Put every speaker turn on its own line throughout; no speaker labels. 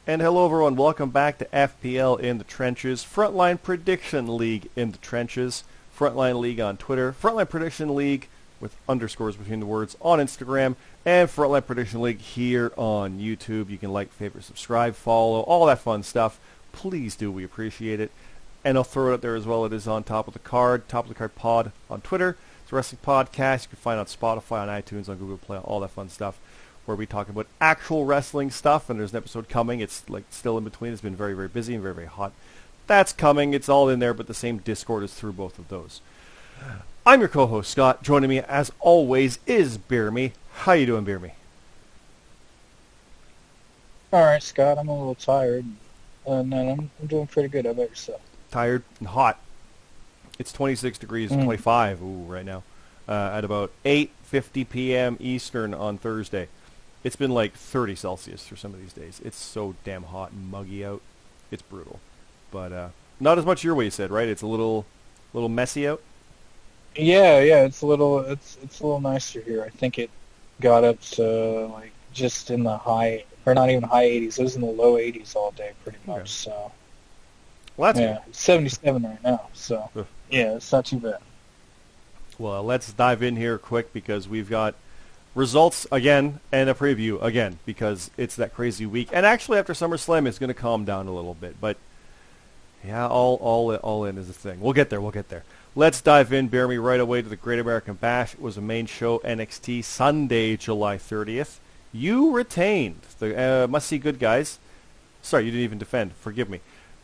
And hello everyone, welcome back to FPL in the Trenches, Frontline Prediction League in the Trenches, Frontline League on Twitter, Frontline Prediction League with underscores between the words on Instagram, and Frontline Prediction League here on YouTube. You can like, favorite, subscribe, follow, all that fun stuff. Please do, we appreciate it. And I'll throw it up there as well. It is on Top of the Card pod on Twitter. It's a wrestling podcast you can find on Spotify, on iTunes, on Google Play, all that fun stuff, where we talk about actual wrestling stuff, and there's an episode coming. It's like still in between. It's been very, very busy and very, very hot. That's coming. It's all in there, but the same Discord is through both of those. I'm your co-host, Scott. Joining me, as always, is BeerMe. How you doing, BeerMe?
All right, Scott. I'm a little tired, and I'm doing pretty good. How about yourself?
Tired and hot. It's 26 degrees, 25 right now, at about 8:50 p.m. Eastern on Thursday. It's been like 30 Celsius for some of these days. It's so damn hot and muggy out. It's brutal. But not as much your way, you said, right? It's a little messy out?
Yeah. It's a little nicer here. I think it got up to like just in the high, or not even high 80s. It was in the low 80s all day, pretty much.
Okay.
So.
Well, that's
yeah,
good.
77 right now. So yeah, it's not too bad.
Well, let's dive in here quick because we've got results again and a preview again because it's that crazy week. And actually, after SummerSlam, it's going to calm down a little bit. But yeah, all in is a thing. We'll get there. Let's dive in, BeerMe, right away to the Great American Bash. It was a main show, NXT, Sunday, July 30th. You retained the must-see good guys. Sorry, you didn't even defend. Forgive me.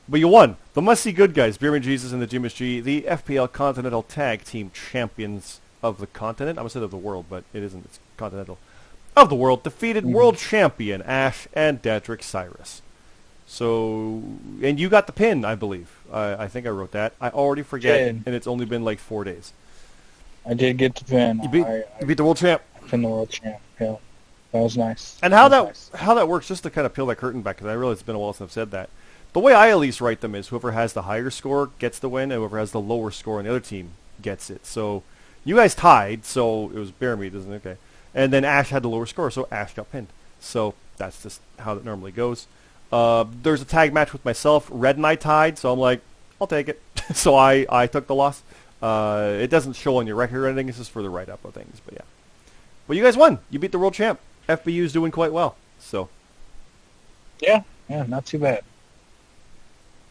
But you won. The must-see good guys, BeerMe Jesus and the Jimis G, the FPL Continental Tag Team Champions of the continent. I almost said of the world, but it isn't. It's continental. Of the world, defeated world champion Ash and Dedrick Cyrus. So, and you got the pin, I believe. I think I wrote that. I already forget, and it's only been like 4 days.
I did get the pin.
You beat the world champ.
Pin the world champ. Yeah, that was nice.
And how that works, just to kind of peel that curtain back, because I realize it's been a while since I've said that. The way I at least write them is whoever has the higher score gets the win, and whoever has the lower score on the other team gets it. So you guys tied, so it was BeerMe, doesn't it? Okay. And then Ash had the lower score, so Ash got pinned. So that's just how it normally goes. There's a tag match with myself. Red and I tied, so I'm like, I'll take it. So I took the loss. It doesn't show on your record or anything. It's just for the write-up of things, but yeah. Well, you guys won. You beat the world champ. FBU's doing quite well. So
Yeah, not too bad.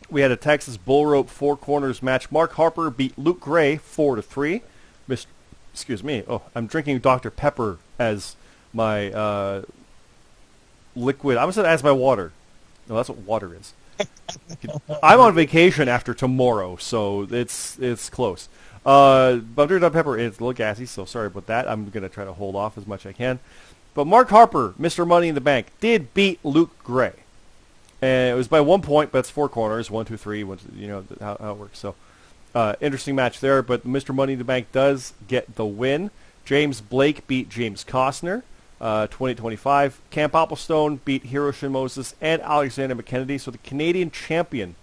we had a Texas Bull Rope Four Corners match. Mark Harper beat Luke Gray 4-3. Excuse me. Oh, I'm drinking Dr. Pepper as my liquid. I was going to ask my water. No, that's what water is. I'm on vacation after tomorrow, so it's close. But I'm drinking Dr. Pepper. It's a little gassy, so sorry about that. I'm going to try to hold off as much as I can. But Mark Harper, Mr. Money in the Bank, did beat Luke Gray. And it was by 1 point, but it's four corners, 1, 2, 3. You know how it works. So, interesting match there. But Mr. Money in the Bank does get the win. James Blake beat James Costner, 20-25. Camp Applestone beat Hero Shin Moses and Alexander McKennedy. So the Canadian champion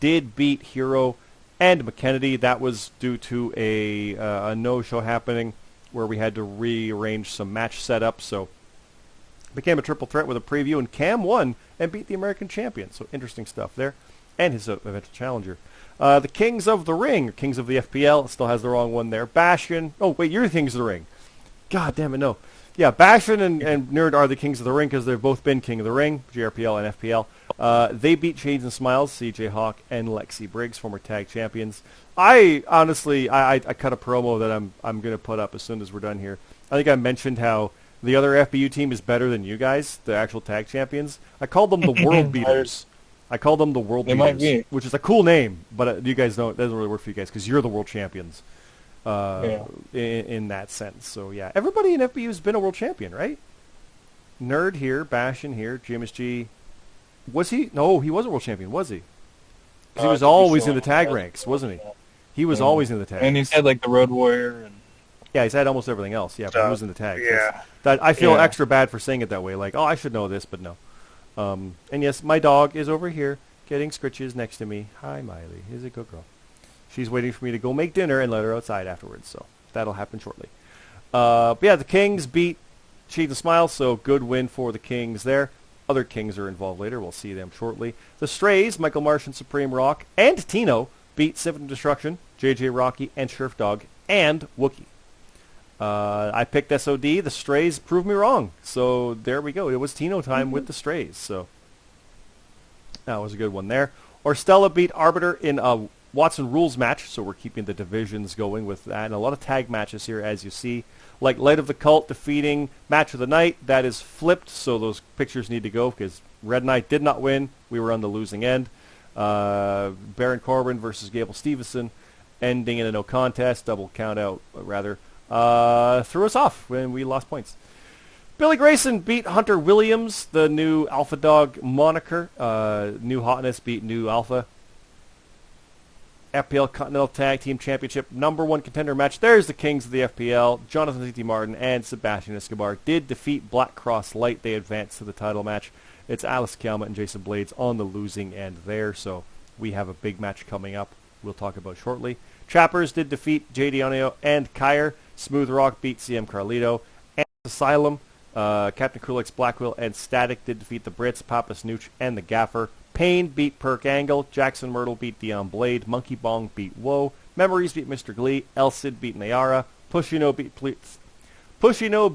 did beat Hero and McKennedy. That was due to a no-show happening where we had to rearrange some match setup. So became a triple threat with a preview, and Cam won and beat the American champion. So interesting stuff there, and his eventual challenger. The Kings of the Ring, Kings of the FPL, still has the wrong one there. Bastion. Oh, wait, you're the Kings of the Ring. God damn it, no. Yeah, Bastion and Nerd are the Kings of the Ring because they've both been King of the Ring, JRPL and FPL. They beat Shades and Smiles, CJ Hawk and Lexi Briggs, former tag champions. I honestly cut a promo that I'm going to put up as soon as we're done here. I think I mentioned how the other FBU team is better than you guys, the actual tag champions. I called them the World Beaters. I call them the World Beaters,
might be.
which is a cool name, but you guys know it doesn't really work for you guys because you're the world champions in that sense. So, yeah, everybody in FBU has been a world champion, right? Nerd here, Bastion here, Jimis G. Was he? No, he wasn't world champion, was he? 'Cause he was always in the tag ranks, wasn't he? He was always in the tag.
And he's had like the Road Warrior and
yeah, he's had almost everything else. Yeah, but he was in the tag. Yeah. That I feel extra bad for saying it that way. Like, oh, I should know this, but no. And yes, my dog is over here getting scritches next to me. Hi, Miley. He's a good girl. She's waiting for me to go make dinner and let her outside afterwards. So that'll happen shortly. But yeah, the Kings beat Shades and Smiles, so good win for the Kings there. Other Kings are involved later. We'll see them shortly. The Strays, Michael Marsh and Supreme Rock, and Tino beat Symphony Destruction, JJ Rocky, and Sheriff Dog, and Wookie. I picked SOD. The Strays proved me wrong. So there we go. It was Tino time with the Strays. So that was a good one there. Orstella beat Arbiter in a Watson Rules match. So we're keeping the divisions going with that. And a lot of tag matches here, as you see. Like Light of the Cult defeating Match of the Night. That is flipped. So those pictures need to go because Red Knight did not win. We were on the losing end. Baron Corbin versus Gable Stevenson ending in a no contest. Double count out, rather. Threw us off when we lost points. Billy Grayson beat Hunter Williams, the new Alpha Dog moniker. New Hotness beat New Alpha. FPL Continental Tag Team Championship #1 contender match. There's the Kings of the FPL. Jonathan C.T. Martin and Sebastian Escobar did defeat Black Cross Light. They advanced to the title match. It's Alice Kalma and Jason Blades on the losing end there, so we have a big match coming up we'll talk about shortly. Chappers did defeat J.D. Oneo and Kyer. Smooth Rock beat CM Carlito. And Asylum, Captain Krulix, Blackwell, and Static did defeat the Brits, Papa Snooch, and the Gaffer. Payne beat Perk Angle. Jackson Myrtle beat Dion Blade. Monkey Bong beat Woe. Memories beat Mr. Glee. El Cid beat Nayara. Pushino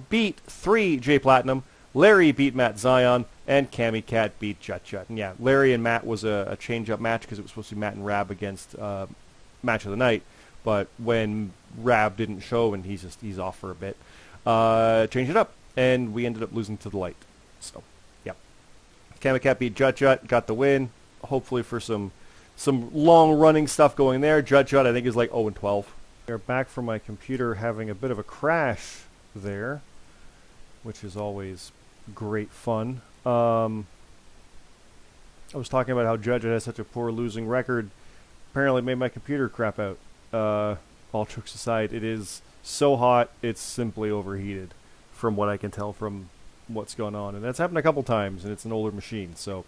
beat 3 J Platinum. Larry beat Matt Zion. And Cammy Cat beat Jut Jut. And yeah, Larry and Matt was a change-up match because it was supposed to be Matt and Rab against Match of the Night. But when Rab didn't show and he's off for a bit, changed it up. And we ended up losing to the Light. So, yeah. Cammy Cat beat Jut Jut, got the win. Hopefully for some long-running stuff going there. Jut Jut, I think, is like 0-12. We're back from my computer having a bit of a crash there, which is always great fun. I was talking about how Judge has such a poor losing record. Apparently made my computer crap out. All jokes aside, it is so hot, it's simply overheated from what I can tell from what's going on. And that's happened a couple times, and it's an older machine, so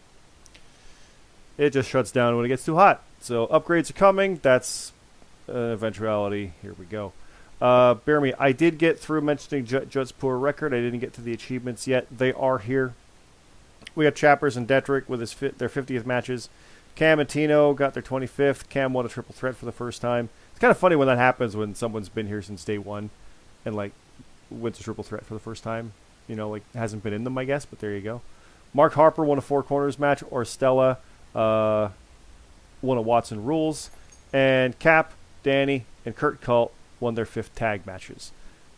it just shuts down when it gets too hot. So upgrades are coming. That's an eventuality. Here we go. BeerMe, I did get through mentioning Judd's poor record. I didn't get to the achievements yet. They are here. We got Chappers and Detrick with their 50th matches. Cam and Tino got their 25th. Cam won a triple threat for the first time. It's kind of funny when that happens when someone's been here since day one and like wins a triple threat for the first time. You know, like hasn't been in them, I guess, but there you go. Mark Harper won a Four Corners match. Orstella won a Watson Rules. And Cap, Danny, and Kurt Cult won their 5th tag matches.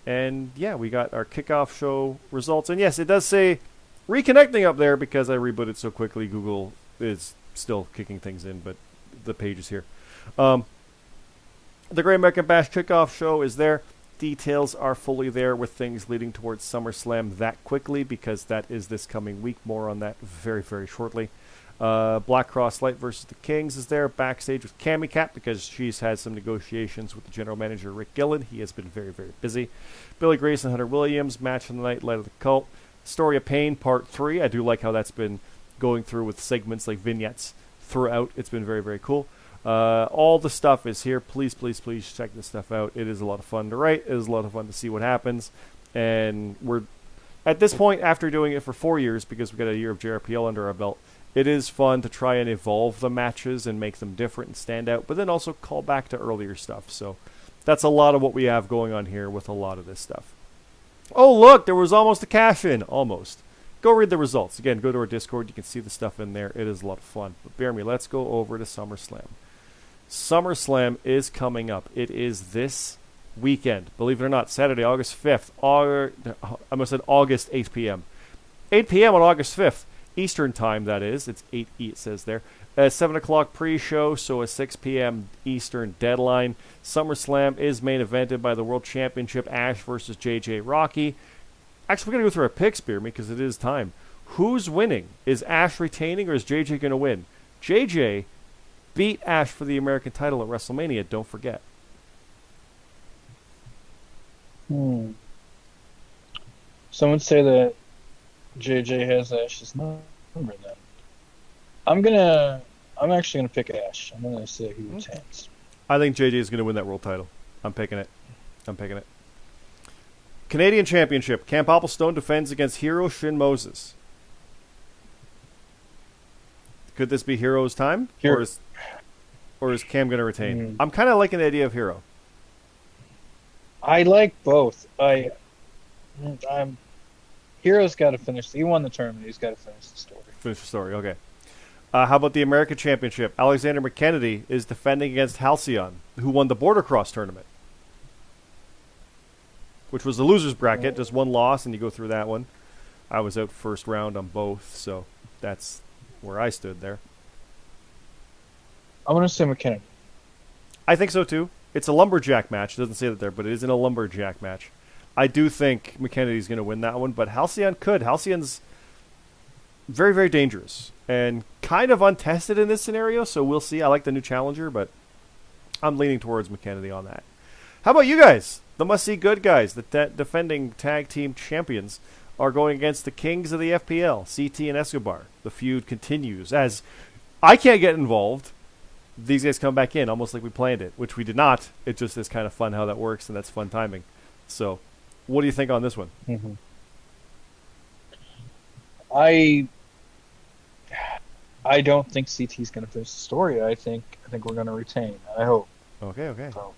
And yeah, we got our kickoff show results. And yes, it does say reconnecting up there because I rebooted so quickly. Google is still kicking things in, but the page is here. The Great American Bash kickoff show is there. Details are fully there with things leading towards SummerSlam that quickly because that is this coming week. More on that very, very shortly. Black Cross Light versus the Kings is there backstage with Cammy Cat because she's had some negotiations with the general manager Rick Gillen. He has been very, very busy. Billy Grace and Hunter Williams, match of the night, Light of the Cult. Story of Pain Part 3. I do like how that's been going through with segments like vignettes throughout. It's been very, very cool. All the stuff is here. Please, please, please check this stuff out. It is a lot of fun to write. It is a lot of fun to see what happens. And we're, at this point, after doing it for 4 years, because we got a year of JRPL under our belt, it is fun to try and evolve the matches and make them different and stand out, but then also call back to earlier stuff. So that's a lot of what we have going on here with a lot of this stuff. Oh, look, there was almost a cash-in. Almost. Go read the results. Again, go to our Discord. You can see the stuff in there. It is a lot of fun. But bear me, let's go over to SummerSlam. SummerSlam is coming up. It is this weekend. Believe it or not, Saturday, August 5th. I almost said August, 8 p.m. 8 p.m. on August 5th. Eastern time, that is. It's 8, it says there. 7 o'clock pre-show, so a 6 p.m. Eastern deadline. SummerSlam is main evented by the World Championship, Ash versus JJ Rocky. Actually, we're going to go through our picks, BeerMe, because it is time. Who's winning? Is Ash retaining, or is JJ going to win? JJ beat Ash for the American title at WrestleMania, don't forget.
Someone say that JJ has Ash's number then. I'm actually gonna pick Ash. I'm gonna say who retains.
I think JJ is gonna win that world title. I'm picking it. Canadian Championship. Cam Popplestone defends against Hero Shin Moses. Could this be Hero's time, or is Cam going to retain? I'm kind of liking the idea of Hero.
I like both. Hero's got to finish. He won the tournament. He's got to finish the story.
Finish the story. Okay. How about the American Championship? Alexander McKennedy is defending against Halcyon, who won the Border Cross tournament, which was the loser's bracket, just one loss, and you go through that one. I was out first round on both, so that's where I stood there.
I'm going to say McKennedy.
I think so, too. It's a lumberjack match. It doesn't say that there, but it is in a lumberjack match. I do think McKennedy's going to win that one, but Halcyon could. Halcyon's very, very dangerous and kind of untested in this scenario, so we'll see. I like the new challenger, but I'm leaning towards McKennedy on that. How about you guys? The must-see good guys, the defending tag team champions, are going against the kings of the FPL, CT and Escobar. The feud continues. As I can't get involved, these guys come back in almost like we planned it, which we did not. It just is kind of fun how that works, and that's fun timing. So, what do you think on this one?
Mm-hmm. I don't think CT's going to finish the story. I think we're going to retain. I hope.
Okay.
So,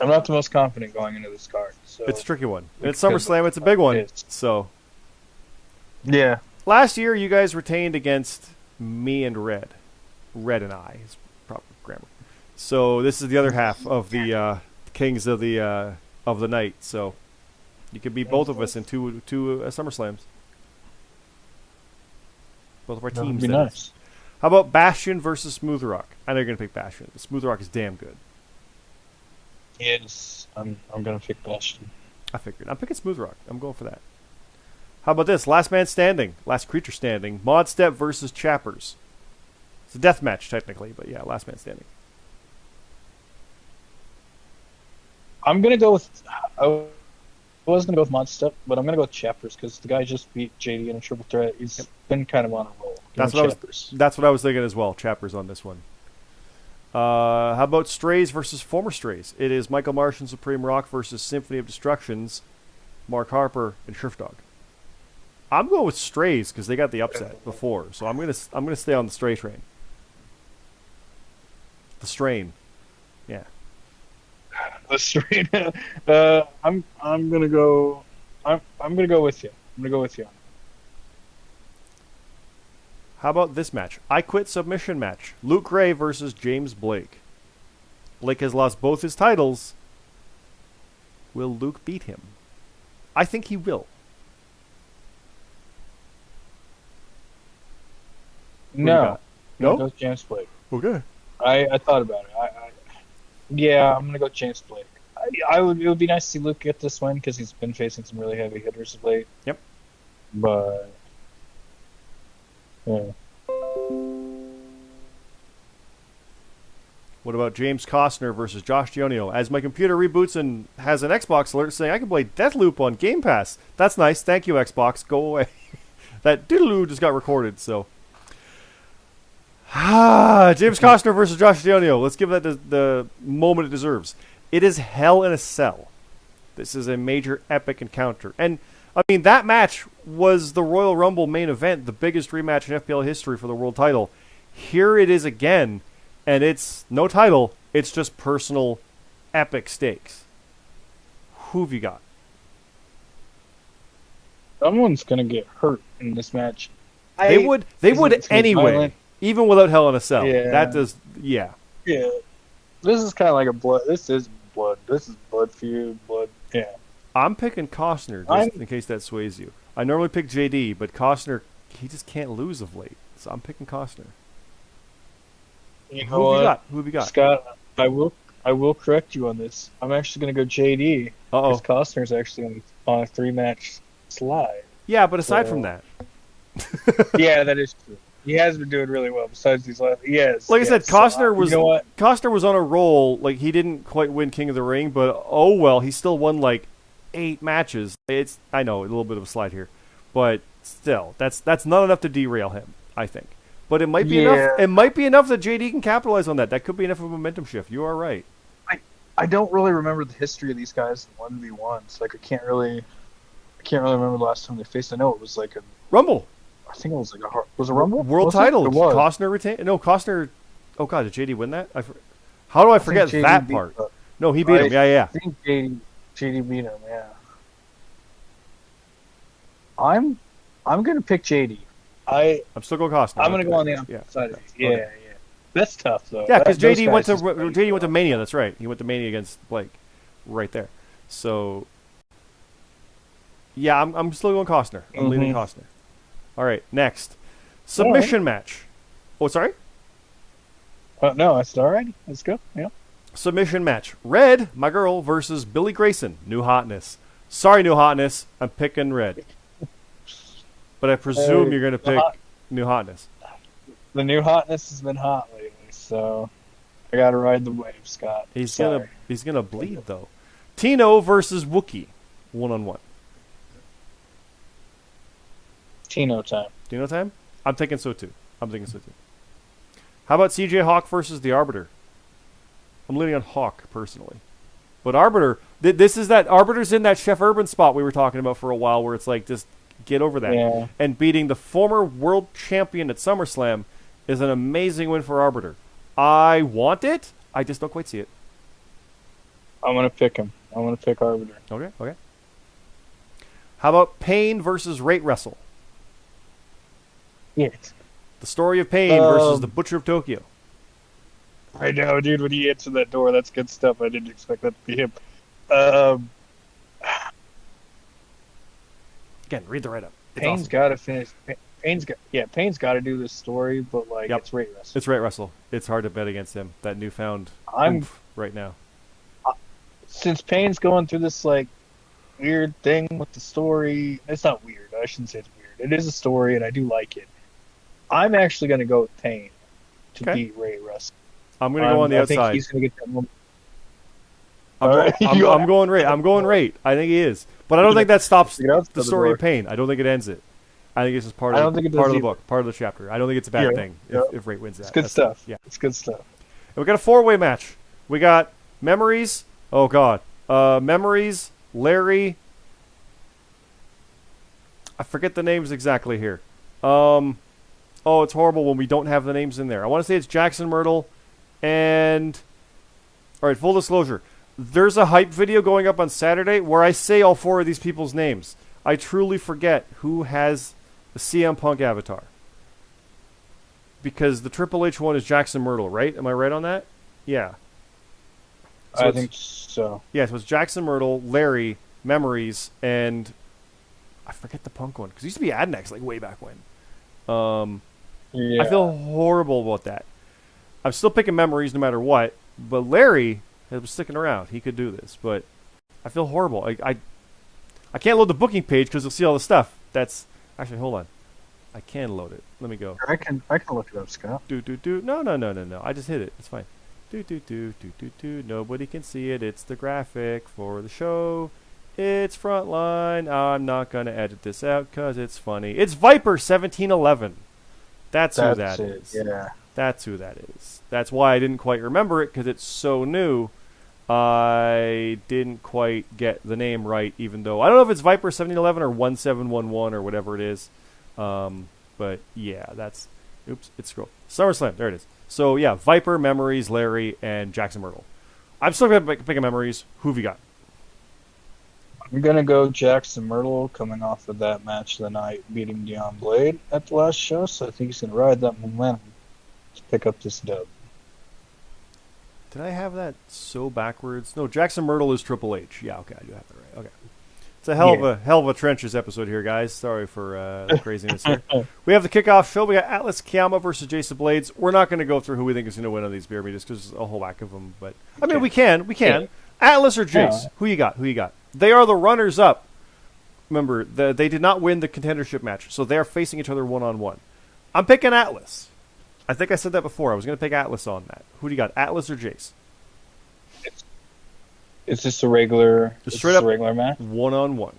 I'm not the most confident going into this card. So
it's a tricky one. It's SummerSlam. It's a big one. So,
yeah.
Last year, you guys retained against me and Red. Red and I is proper grammar. So this is the other half of the kings of the night. So you could beat both of us in two SummerSlams. Both of our teams.
That'd be nice.
How about Bastion versus Smooth Rock? I know you're going to pick Bastion. Smooth Rock is damn good.
Yes, I'm going to pick Bastion.
I figured. I'm picking Smooth Rock. I'm going for that. How about this? Last man standing. Last creature standing. Mod Step versus Chappers. It's a death match, technically, but yeah, last man standing.
I'm going to go with... I was going to go with Mod Step, but I'm going to go with Chappers because the guy just beat JD in a triple threat. He's been kind of on a roll.
That's what I was thinking as well. Chappers on this one. How about Strays versus former Strays? It is Michael Marsh and Supreme Rock versus Symphony of Destructions, Mark Harper and Shrift Dog. I'm going with Strays because they got the upset before, so I'm gonna stay on the Stray train. The strain, yeah.
The strain. I'm gonna go. I'm gonna go with you. I'm gonna go with you.
How about this match? I Quit submission match. Luke Gray versus James Blake. Blake has lost both his titles. Will Luke beat him? I think he will.
No.
No?
Go James Blake.
Okay.
I thought about it. Yeah, I'm gonna go James Blake. It would be nice to see Luke get this win because he's been facing some really heavy hitters of late.
Yep.
But yeah.
What about James Costner versus Josh Gionio? As my computer reboots and has an Xbox alert saying I can play Deathloop on Game Pass. That's nice. Thank you, Xbox. Go away. That doodaloo just got recorded, so. James Costner versus Josh Gionio. Let's give that the moment it deserves. It is Hell in a Cell. This is a major epic encounter. And, I mean, that match was the Royal Rumble main event, the biggest rematch in FPL history for the world title. Here it is again, and it's no title. It's just personal epic stakes. Who have you got?
Someone's going to get hurt in this match.
They would anyway. Violent. Even without Hell in a Cell.
Yeah.
That does, yeah.
Yeah. This is kind of like a blood. This is blood. This is blood feud. Blood. Yeah.
I'm picking Costner, just in case that sways you. I normally pick JD, but Costner, he just can't lose of late. So I'm picking Costner.
You know what?
Who have you got?
Scott, I will correct you on this. I'm actually going to go JD.
Uh-oh.
Because Costner's actually on a 3-match slide.
Yeah, but aside from that.
Yeah, that is true. He has been doing really well. Besides these last, yes.
Like I said, Costner was.
You know what?
Costner was on a roll. Like he didn't quite win King of the Ring, but oh well, he still won like 8 matches. I know a little bit of a slide here, but still, that's not enough to derail him. I think, but it might be enough. It might be enough that JD can capitalize on that. That could be enough of a momentum shift. You are right.
I don't really remember the history of these guys in 1v1s. Like I can't really remember the last time they faced. I know it was like a
Rumble.
I think it was like was a Rumble?
World
Was
title.
It was.
Costner retained. No, Costner. Oh God, did JD win that? How do I forget
think JD
that
beat
part?
him.
No, he beat him. Yeah.
I think JD beat him. Yeah. I'm gonna pick JD.
I'm still going Costner.
I'm gonna go on the opposite side of it. Yeah,
Okay.
yeah. That's tough though.
Yeah, because
Those
JD
guys
went to Mania. That's right. He went to Mania against Blake, right there. So, yeah, I'm still going Costner. I'm leaning Costner. All right, next submission match. Oh, sorry.
No, it's all right. Let's go. Yeah.
Submission match. Red, my girl, versus Billy Grayson. New Hotness. Sorry, New Hotness. I'm picking Red. But I presume you're going to pick New Hotness.
The New Hotness has been hot lately, so I got to ride the wave, Scott.
He's gonna bleed though. Tino versus Wookie, 1-on-1.
Tino time.
Tino time? I'm thinking so too. How about CJ Hawk versus the Arbiter? I'm leaning on Hawk personally, but Arbiter. This is that Arbiter's in that Chef Urban spot we were talking about for a while, where it's like just get over that.
Yeah.
And beating the former world champion at SummerSlam is an amazing win for Arbiter. I want it. I just don't quite see it.
I'm gonna pick him. I'm gonna pick Arbiter.
Okay. How about Pain versus Rate Wrestle?
Yes.
The story of Pain versus the Butcher of Tokyo.
I know, dude. When he answered that door, that's good stuff. I didn't expect that to be him.
Again, read the write-up.
Pain's got to finish. Pain's got to do this story, but it's Rate Wrestle.
It's Rate Wrestle. It's hard to bet against him. That newfound right now.
Since Pain's going through this weird thing with the story, it's not weird. I shouldn't say it's weird. It is a story, and I do like it. I'm actually going to go with Pain to beat Rate Wrestle.
I'm going to go on the outside.
I think he's going to get that moment.
I'm going Rate. I'm going Rate. I think he is. But I don't think that stops the story of Pain. I don't think it ends it. I think it's just part of the book, part of the chapter. I don't think it's a bad thing if Rate wins that.
It's good stuff. Yeah, it's good stuff.
And we got a 4-way match. We got Memories. Oh God, Memories. Larry. I forget the names exactly here. Oh, it's horrible when we don't have the names in there. I want to say it's Jackson Myrtle and. All right, full disclosure. There's a hype video going up on Saturday where I say all 4 of these people's names. I truly forget who has the CM Punk avatar. Because the Triple H one is Jackson Myrtle, right? Am I right on that? Yeah.
So I think so.
Yeah, so it's Jackson Myrtle, Larry, Memories, and I forget the Punk one. Because it used to be Adnex, way back when. I feel horrible about that. I'm still picking Memories no matter what, but Larry was sticking around. He could do this, but I feel horrible. I can't load the booking page because you'll see all the stuff. That's actually, hold on. I can load it. Let me go.
I can look it up, Scott.
No. I just hit it. It's fine. Nobody can see it. It's the graphic for the show. It's Frontline. I'm not gonna edit this out because it's funny. It's Viper 1711. That's who that is.
Yeah.
That's who that is. That's why I didn't quite remember it because it's so new. I didn't quite get the name right, even though I don't know if it's Viper 1711 or 1711 or whatever it is. But yeah, that's. Oops, it's scroll. SummerSlam, there it is. So yeah, Viper, Memories, Larry, and Jackson Myrtle. I'm still gonna pick Memories. Who have you got?
I'm gonna go Jackson Myrtle, coming off of that match of the night, beating Dion Blade at the last show. So I think he's gonna ride that momentum to pick up this dub.
Did I have that so backwards? No, Jackson Myrtle is Triple H. Yeah, okay, I do have that right. Okay. It's a hell of a trenches episode here, guys. Sorry for the craziness here. We have the kickoff show. We got Atlas Kiyama versus Jason Blades. We're not going to go through who we think is going to win on these beer meetings because there's a whole whack of them. But I mean, we can. Yeah. Atlas or Jace? Who you got? They are the runners-up. Remember, they did not win the contendership match, so they are facing each other one-on-one. I'm picking Atlas. I think I said that before. I was going to pick Atlas on that. Who do you got, Atlas or Jace?
Is this a regular? Regular match?
One-on-one.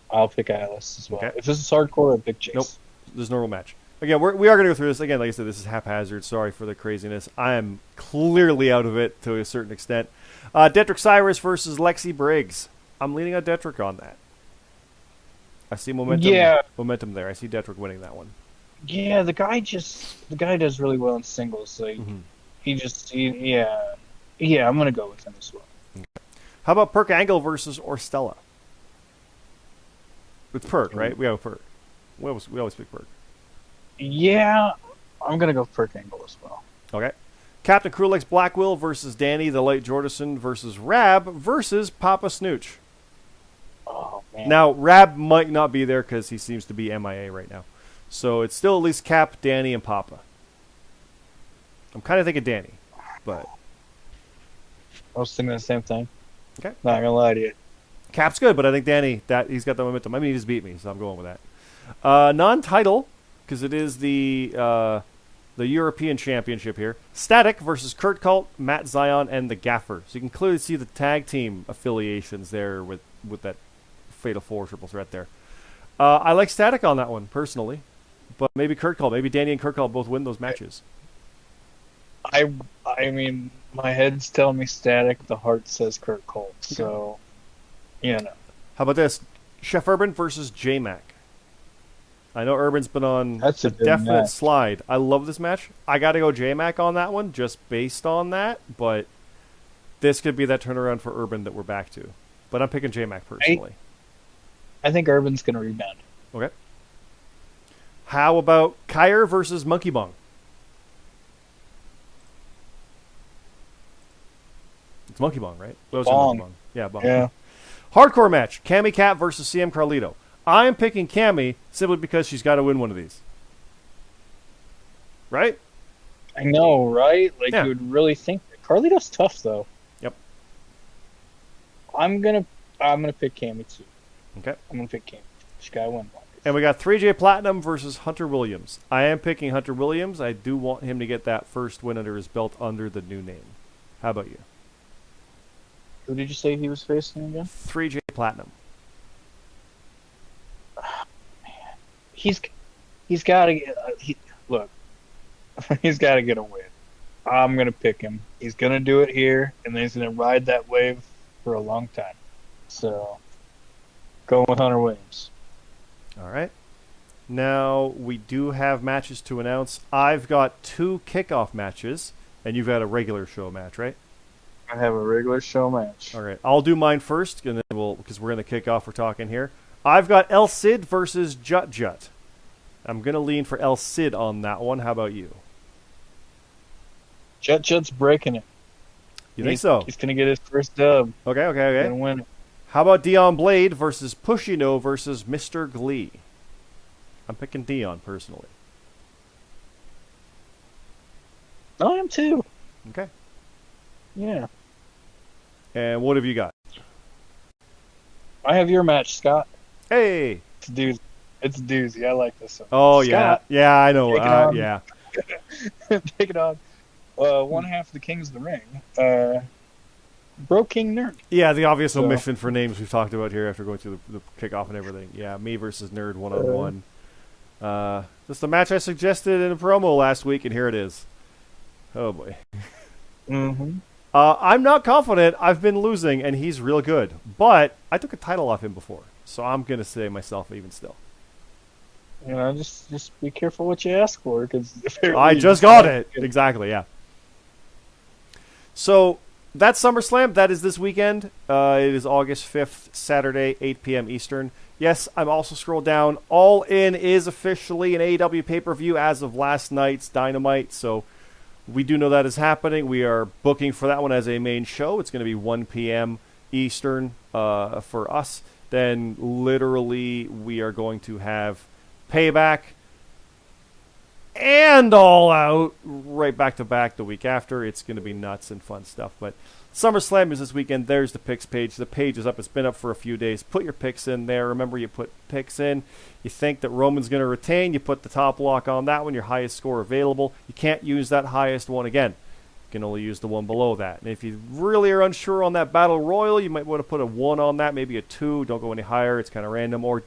I'll pick Atlas as well.
Okay.
If this is hardcore, I'll pick Jace.
Nope. There's normal match. Again, we are going to go through this. Again, like I said, this is haphazard. Sorry for the craziness. I am clearly out of it to a certain extent. Detrick Cyrus versus Lexi Briggs. I'm leaning on Detrick on that. I see momentum.
Yeah,
Momentum there. I see Detrick winning that one.
yeah. The guy does really well in singles. Like
Mm-hmm.
yeah. I'm gonna go with him as well.
How about Perk Angle versus Orstella? It's Perk,
Ooh.
right? We have Perk. We always pick Perk.
Yeah, I'm gonna go Perk Angle as well.
Okay. Captain Krulix Blackwill versus Danny the Light Jordison versus Rab versus Papa Snooch.
Oh man.
Now, Rab might not be there because he seems to be MIA right now. So it's still at least Cap, Danny, and Papa. I'm kind of thinking Danny, but
I was thinking the same thing.
okay.
Not gonna lie to you.
Cap's good, but I think Danny, that he's got the momentum. I mean, he just beat me, so I'm going with that. Non-title, because it is the European Championship here. Static versus Kurt Cult, Matt Zion, and the Gaffer. So you can clearly see the tag team affiliations there with that Fatal 4 triple threat there. I like Static on that one, personally. But maybe Kurt Cult, maybe Danny and Kurt Cult both win those matches.
I mean, my head's telling me Static. The heart says Kurt Cole. So,
How about this? Chef Urban versus J-Mac. I know Urban's been on
That's a good
definite
match.
slide. I love this match. I got to go J-Mac on that one just based on that, but this could be that turnaround for Urban that we're back to. But I'm picking J-Mac personally.
I think Urban's gonna rebound.
Okay. How about Kyer versus Monkey Bong? It's Monkey Bong, right? Those are
Bong.
Monkey Bong. Yeah, Bong.
Yeah.
Hardcore match. Cammy Cat versus CM Carlito. I'm picking Cammy simply because she's got to win one of these. Right?
I know, right? Like
Yeah.
you would really think Carlito's tough though.
Yep.
I'm gonna pick Cammy too.
Okay.
I'm gonna pick Cammy. She gotta win one.
And we got 3J Platinum versus Hunter Williams. I am picking Hunter Williams. I do want him to get that first win under his belt under the new name. How about you?
Who did you say he was facing again?
3J Platinum.
He's got to look. He's got to get a win. I'm gonna pick him. He's gonna do it here, and then he's gonna ride that wave for a long time. So, going with Hunter Williams.
All right. Now, we do have matches to announce. I've got 2 kickoff matches, and you've got a regular show match, right?
I have a regular show match.
All right. I'll do mine first, and then because we're in the kickoff, we're talking here. I've got El Cid versus Jut Jut. I'm going to lean for El Cid on that one. How about you?
Jut's breaking it.
You think so?
He's gonna get his first dub.
Okay.
He's gonna win it.
How about Dion Blade versus Pushino versus Mr. Glee? I'm picking Dion, personally.
I am too.
Okay.
Yeah.
And what have you got?
I have your match, Scott.
Hey!
It's a doozy. It's a doozy. I like this one.
Oh,
Scott,
yeah. Yeah, I know.
take it on.
Yeah.
take it on. One half of the Kings of the Ring. Bro King Nerd.
Yeah, the obvious
So-
omission for names we've talked about here after going through the kickoff and everything. Yeah, me versus Nerd one-on-one. Just the match I suggested in a promo last week, and here it is. Oh, boy.
Mm-hmm.
I'm not confident. I've been losing, and he's real good. But I took a title off him before, so I'm going to say myself even still.
Just be careful what you ask for, because
I just got it. Exactly, yeah. So that's SummerSlam. That is this weekend. It is August 5th, Saturday, 8 p.m. Eastern. Yes, I'm also scrolled down. All In is officially an AEW pay-per-view as of last night's Dynamite, so we do know that is happening. We are booking for that one as a main show. It's going to be 1 p.m. Eastern for us. Then literally we are going to have Payback and All Out right back to back the week after. It's going to be nuts and fun stuff. But SummerSlam is this weekend. There's the picks page. The page is up. It's been up for a few days. Put your picks in there. Remember, you put picks in. You think that Roman's going to retain. You put the top lock on that one, your highest score available. You can't use that highest one again. You can only use the one below that. And if you really are unsure on that Battle Royal, you might want to put a 1 on that, maybe a 2. Don't go any higher. It's kind of random. Or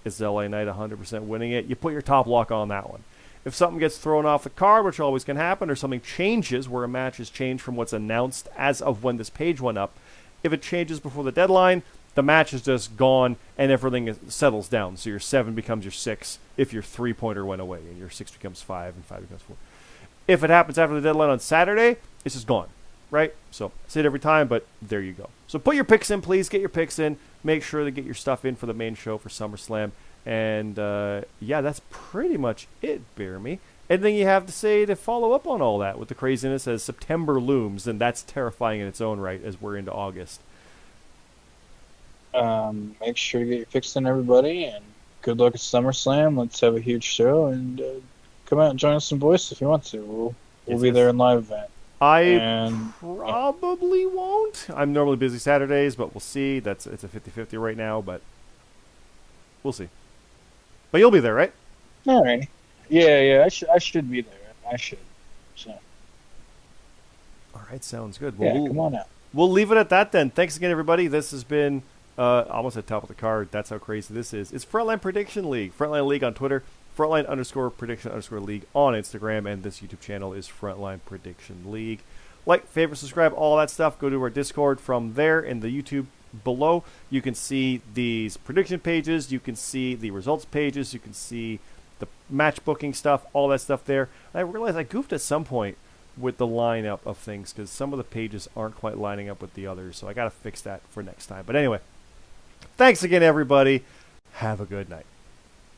is LA Knight 100% winning it? You put your top lock on that one. If something gets thrown off the card, which always can happen, or something changes where a match is changed from what's announced as of when this page went up, if it changes before the deadline, the match is just gone and everything settles down. So your 7 becomes your 6 if your 3-pointer went away, and your 6 becomes 5 and 5 becomes 4. If it happens after the deadline on Saturday, it's just gone, right? So I say it every time, but there you go. So put your picks in, please. Get your picks in. Make sure to get your stuff in for the main show for SummerSlam. And, yeah, that's pretty much it, BeerMe. Anything you have to say to follow up on all that with the craziness as September looms, and that's terrifying in its own right as we're into August.
Make sure to get your picks in, everybody, and good luck at SummerSlam. Let's have a huge show, and come out and join us in voice if you want to. We'll be there in live event.
Probably won't. I'm normally busy Saturdays, but we'll see. It's a 50-50 right now, but we'll see. But you'll be there, right?
All right. Yeah. I should be there. I should. So.
All right, sounds good.
Well, come on out.
We'll leave it at that then. Thanks again, everybody. This has been almost at the top of the card. That's how crazy this is. It's Frontline Prediction League. Frontline League on Twitter. Frontline_prediction_league on Instagram. And this YouTube channel is Frontline Prediction League. Like, favorite, subscribe, all that stuff. Go to our Discord. From there in the YouTube below, you can see these prediction pages. You can see the results pages. You can see the match booking stuff, all that stuff there. I realized I goofed at some point with the lineup of things because some of the pages aren't quite lining up with the others. So I got to fix that for next time. But anyway, thanks again, everybody. Have a good night.